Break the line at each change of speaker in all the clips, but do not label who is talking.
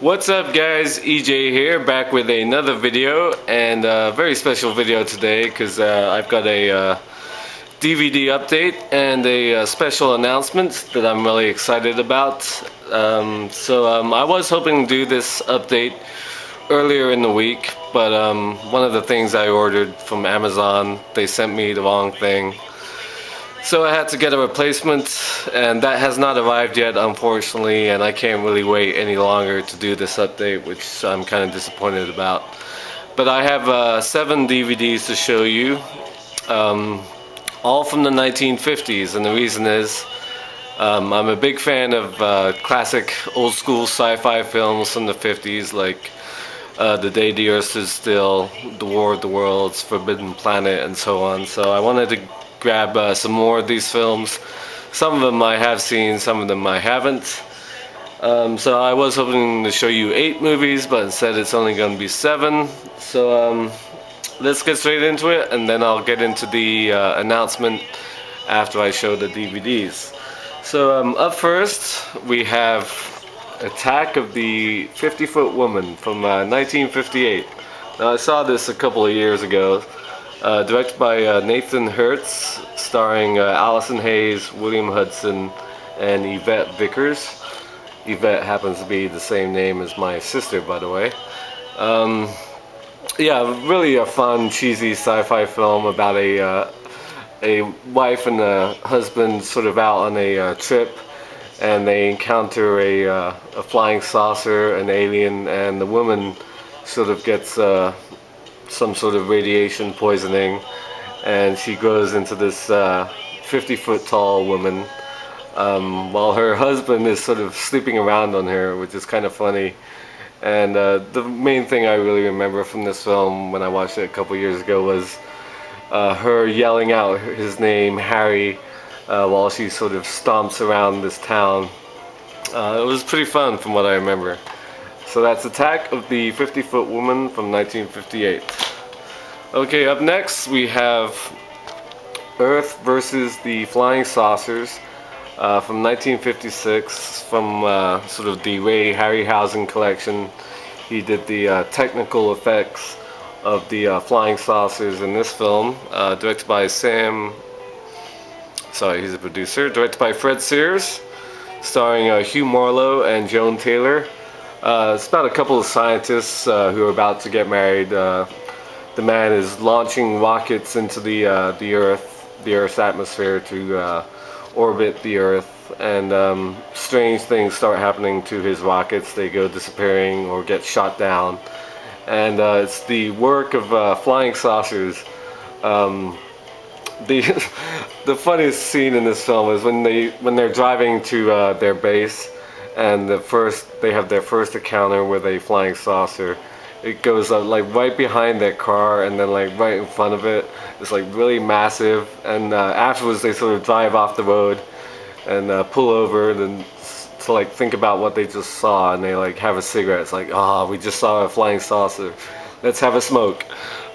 What's up guys, EJ here, back with another video, and a very special video today because I've got a DVD update and a special announcement that I'm really excited about. I was hoping to do this update earlier in the week, but one of the things I ordered from Amazon, they sent me the wrong thing. So I had to get a replacement, and that has not arrived yet, unfortunately, and I can't really wait any longer to do this update, which I'm kind of disappointed about. But I have 7 DVDs to show you, all from the 1950s, and the reason is I'm a big fan of classic old school sci-fi films from the 50s, like The Day the Earth Stood Still, The War of the Worlds, Forbidden Planet, and so on. So I wanted to grab some more of these films. Some of them I have seen, some of them I haven't. So I was hoping to show you 8 movies, but instead it's only going to be 7. So let's get straight into it, and then I'll get into the announcement after I show the DVDs. So up first we have Attack of the 50-Foot Woman from 1958. Now I saw this a couple of years ago. Directed by Nathan Hertz, starring Allison Hayes, William Hudson, and Yvette Vickers. Yvette happens to be the same name as my sister, by the way. Yeah, really a fun, cheesy sci-fi film about a wife and a husband sort of out on a trip, and they encounter a flying saucer, an alien, and the woman sort of gets some sort of radiation poisoning, and she grows into this 50-foot tall woman, while her husband is sort of sleeping around on her, which is kind of funny. And the main thing I really remember from this film when I watched it a couple years ago was her yelling out his name, Harry, while she sort of stomps around this town. It was pretty fun from what I remember. So that's Attack of the 50-Foot Woman from 1958. Okay, up next we have Earth versus the Flying Saucers from 1956, from sort of the Ray Harryhausen collection. He did the technical effects of the flying saucers in this film, directed by he's a producer, directed by Fred Sears, starring Hugh Marlowe and Joan Taylor. It's about a couple of scientists who are about to get married. The man is launching rockets into the Earth's atmosphere to orbit the Earth, and strange things start happening to his rockets. They go disappearing or get shot down, and it's the work of flying saucers. The funniest scene in this film is when they're driving to their base, and they have their first encounter with a flying saucer. It goes up like right behind their car, and then like right in front of it. It's like really massive, and afterwards they sort of drive off the road and pull over and to like think about what they just saw, and they like have a cigarette. It's like, we just saw a flying saucer, let's have a smoke.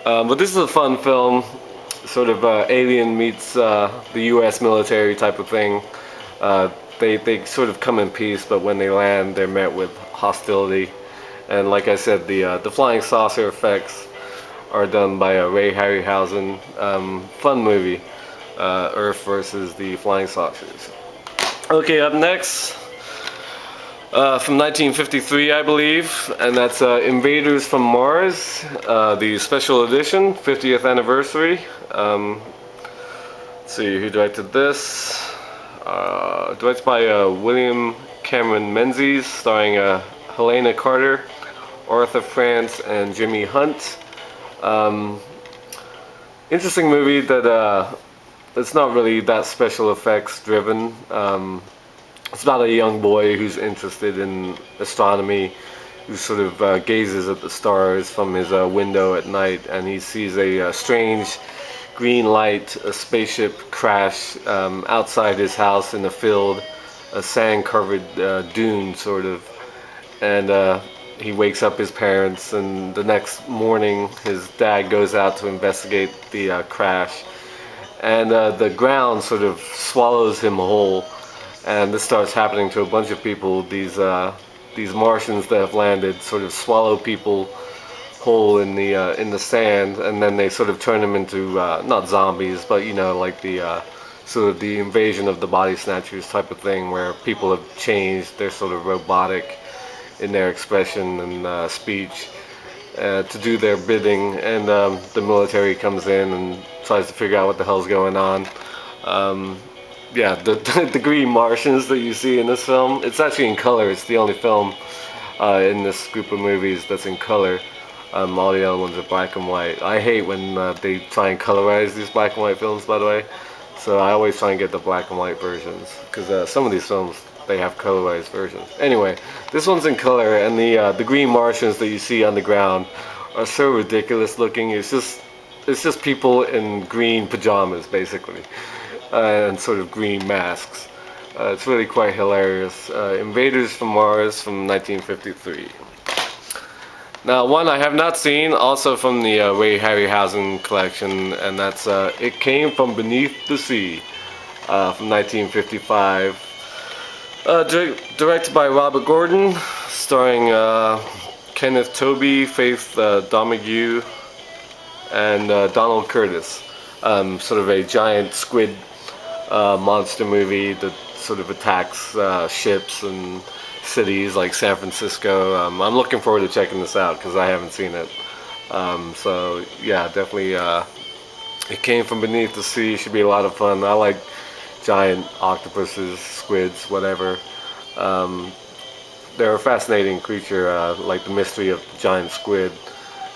But this is a fun film, sort of Alien meets the US military type of thing. They sort of come in peace, but when they land, they're met with hostility. And like I said, the flying saucer effects are done by Ray Harryhausen. Fun movie, Earth versus the Flying Saucers. Okay, up next, from 1953, I believe, and that's Invaders from Mars, the special edition, 50th anniversary. Let's see who directed this. Directed by William Cameron Menzies, starring Helena Carter, Arthur France, and Jimmy Hunt. Interesting movie that it's not really that special effects driven. It's about a young boy who's interested in astronomy, who sort of gazes at the stars from his window at night, and he sees a strange green light, a spaceship crash outside his house in a field, a sand-covered dune sort of, and he wakes up his parents, and the next morning his dad goes out to investigate the crash, and the ground sort of swallows him whole, and this starts happening to a bunch of people. These these Martians that have landed sort of swallow people whole in the sand, and then they sort of turn them into not zombies, but you know, like the sort of the invasion of the body snatchers type of thing, where people have changed, they're sort of robotic in their expression and speech to do their bidding, and the military comes in and tries to figure out what the hell's going on. Yeah, the green Martians that you see in this film, it's actually in color. It's the only film in this group of movies that's in color. All the other ones are black and white. I hate when they try and colorize these black and white films, by the way. So I always try and get the black and white versions, because some of these films, they have colorized versions. Anyway, this one's in color, and the green Martians that you see on the ground are so ridiculous looking. It's just people in green pajamas, basically, and sort of green masks. It's really quite hilarious. Invaders from Mars from 1953. Now, one I have not seen, also from the Ray Harryhausen collection, and that's It Came From Beneath the Sea from 1955. Directed by Robert Gordon, starring Kenneth Tobey, Faith Domergue, and Donald Curtis. Sort of a giant squid monster movie that sort of attacks ships and cities like San Francisco. I'm looking forward to checking this out because I haven't seen it. So yeah, definitely It Came From Beneath the Sea should be a lot of fun. I like giant octopuses, squids, whatever. They're a fascinating creature, like the mystery of giant squid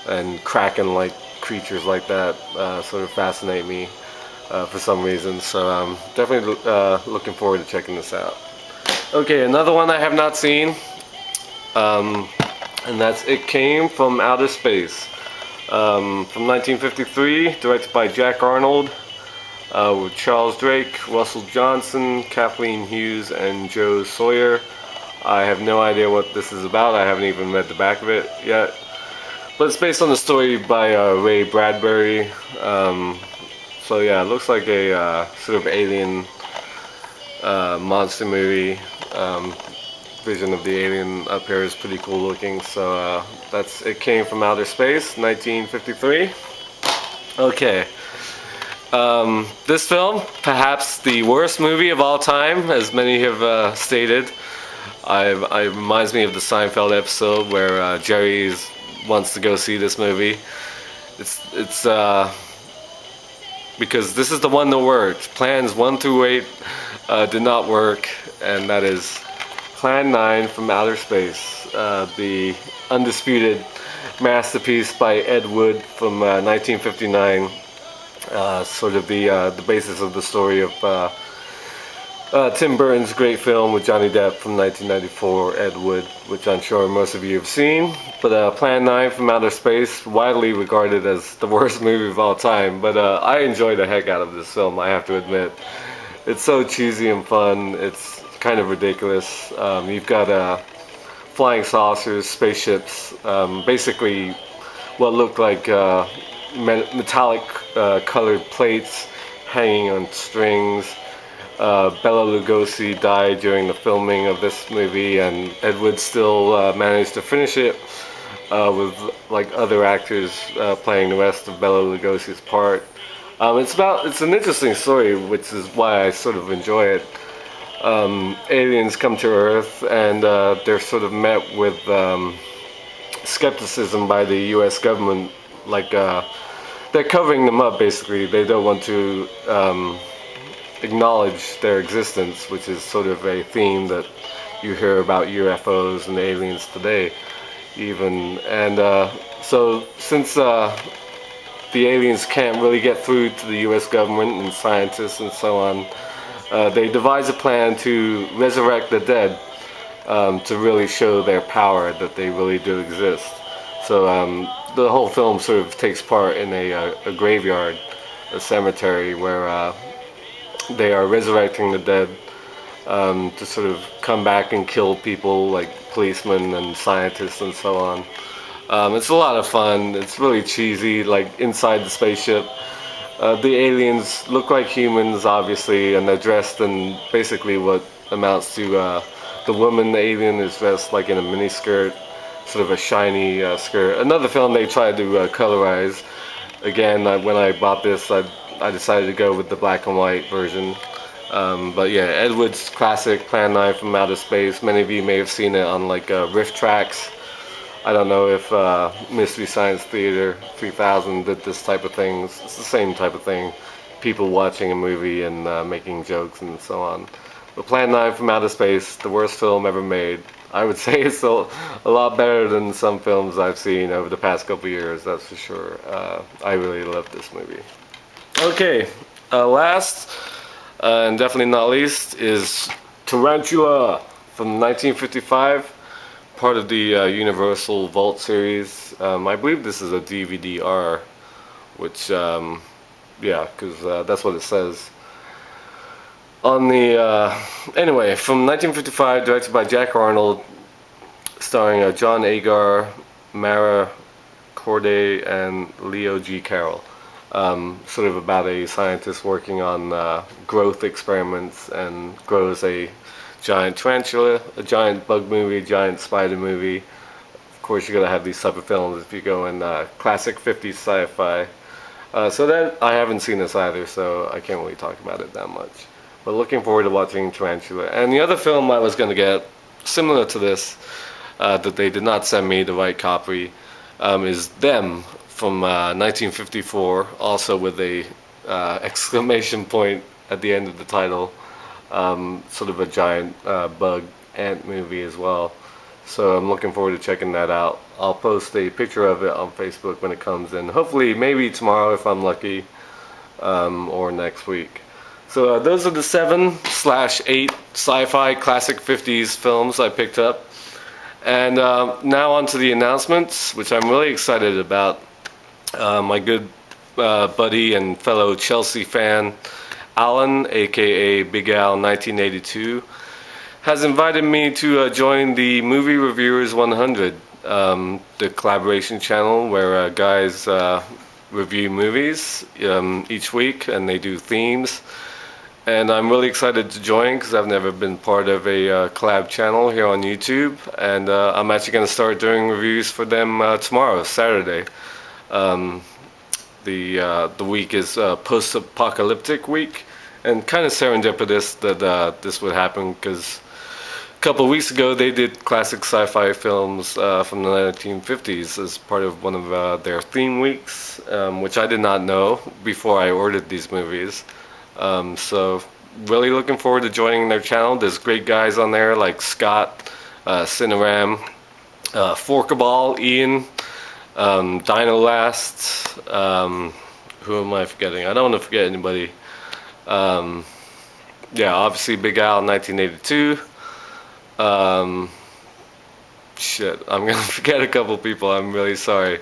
and kraken-like creatures like that sort of fascinate me for some reason. So definitely looking forward to checking this out. Okay, another one I have not seen, and that's It Came From Outer Space from 1953, directed by Jack Arnold, with Charles Drake, Russell Johnson, Kathleen Hughes, and Joe Sawyer. I have no idea what this is about. I haven't even read the back of it yet. But it's based on a story by Ray Bradbury. So yeah, it looks like a sort of alien monster movie. Vision of the alien up here is pretty cool looking. So that's It Came From Outer Space, 1953. Okay. This film, perhaps the worst movie of all time, as many have stated. It reminds me of the Seinfeld episode where Jerry wants to go see this movie. It's because this is the one that worked. Plans 1 through 8 did not work, and that is Plan 9 From Outer Space, the undisputed masterpiece by Ed Wood from 1959. Sort of the basis of the story of Tim Burton's great film with Johnny Depp from 1994, Ed Wood, which I'm sure most of you have seen. But Plan 9 From Outer Space, widely regarded as the worst movie of all time. But I enjoy the heck out of this film, I have to admit. It's so cheesy and fun. It's kind of ridiculous. You've got flying saucers, spaceships, basically what look like metallic colored plates hanging on strings. Bela Lugosi died during the filming of this movie, and Ed Wood still managed to finish it with like other actors playing the rest of Bela Lugosi's part. It's an interesting story, which is why I sort of enjoy it. Aliens come to Earth, and they're sort of met with skepticism by the U.S. government. Like they're covering them up, basically. They don't want to acknowledge their existence, which is sort of a theme that you hear about UFOs and aliens today, even. And so since the aliens can't really get through to the U.S. government and scientists and so on, they devise a plan to resurrect the dead, to really show their power, that they really do exist. So the whole film sort of takes part in a graveyard, a cemetery, where they are resurrecting the dead to sort of come back and kill people like policemen and scientists and so on. It's a lot of fun. It's really cheesy, like inside the spaceship. The aliens look like humans, obviously, and they're dressed in basically what amounts to the woman, the alien, is dressed like in a mini skirt, sort of a shiny skirt. Another film they tried to colorize. Again, when I bought this, I decided to go with the black and white version. But yeah, Ed Wood's classic Plan 9 from Outer Space. Many of you may have seen it on like Riff Tracks. I don't know if Mystery Science Theater 3000 did this type of things. It's the same type of thing. People watching a movie and making jokes and so on. But Plan 9 from Outer Space, the worst film ever made. I would say it's a lot better than some films I've seen over the past couple years, that's for sure. I really love this movie. Okay, last and definitely not least is Tarantula from 1955, part of the Universal Vault series. I believe this is a DVD-R, which, yeah, because that's what it says. On the, anyway, from 1955, directed by Jack Arnold, starring John Agar, Mara Corday, and Leo G. Carroll. Sort of about a scientist working on growth experiments and grows a giant tarantula, a giant bug movie, a giant spider movie. Of course, you gotta have these type of films if you go in classic 50s sci-fi. So that I haven't seen this either, so I can't really talk about it that much. But looking forward to watching Tarantula. And the other film I was gonna get, similar to this, that they did not send me the right copy, is Them from 1954, also with a exclamation point at the end of the title. Sort of a giant bug ant movie as well. So I'm looking forward to checking that out. I'll post a picture of it on Facebook when it comes in. Hopefully, maybe tomorrow if I'm lucky, or next week. So those are the 7/8 sci-fi classic 50s films I picked up. And now on to the announcements, which I'm really excited about. My good buddy and fellow Chelsea fan, Alan, aka Big Al 1982, has invited me to join the Movie Reviewers 100, the collaboration channel where guys review movies each week, and they do themes. And I'm really excited to join because I've never been part of a collab channel here on YouTube, and I'm actually going to start doing reviews for them tomorrow, Saturday. The week is post-apocalyptic week, and kind of serendipitous that this would happen because a couple of weeks ago they did classic sci-fi films from the 1950s as part of one of their theme weeks, which I did not know before I ordered these movies. So really looking forward to joining their channel. There's great guys on there like Scott, Cineram, Forkaball, Ian, Dino Last, who am I forgetting? I don't want to forget anybody. Yeah, obviously Big Al 1982. Shit, I'm gonna forget a couple people. I'm really sorry.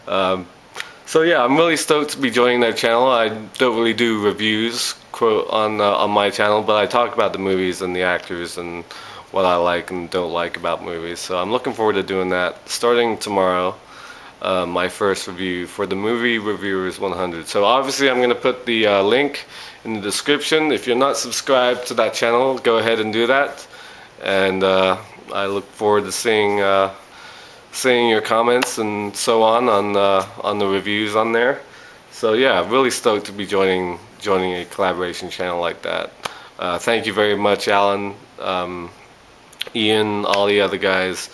So yeah, I'm really stoked to be joining their channel. I don't really do reviews, quote, on my channel, but I talk about the movies and the actors and what I like and don't like about movies. So I'm looking forward to doing that starting tomorrow. My first review for the Movie Reviewers 100. So obviously I'm going to put the link in the description. If you're not subscribed to that channel, go ahead and do that. And I look forward to seeing your comments and so on the reviews on there. So yeah, really stoked to be joining a collaboration channel like that. Thank you very much, Alan, Ian, all the other guys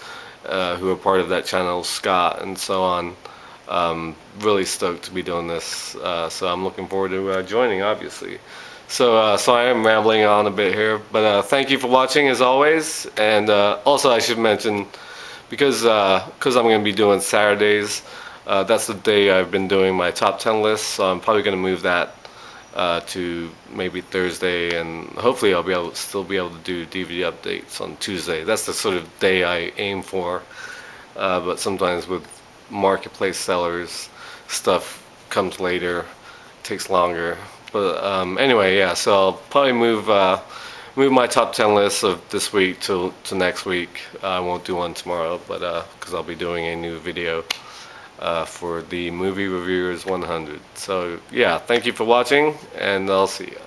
who are part of that channel, Scott, and so on. Really stoked to be doing this. So I'm looking forward to joining, obviously. So I am rambling on a bit here, but thank you for watching as always. And also I should mention, because I'm going to be doing Saturdays, that's the day I've been doing my top 10 list, so I'm probably going to move that to maybe Thursday, and hopefully I'll still be able to do DVD updates on Tuesday. That's the sort of day I aim for, but sometimes with marketplace sellers, stuff comes later, takes longer. But anyway, yeah, so I'll probably move my top 10 list of this week to next week. I won't do one tomorrow, but because I'll be doing a new video for the Movie Reviewers 100. So yeah, thank you for watching, and I'll see ya.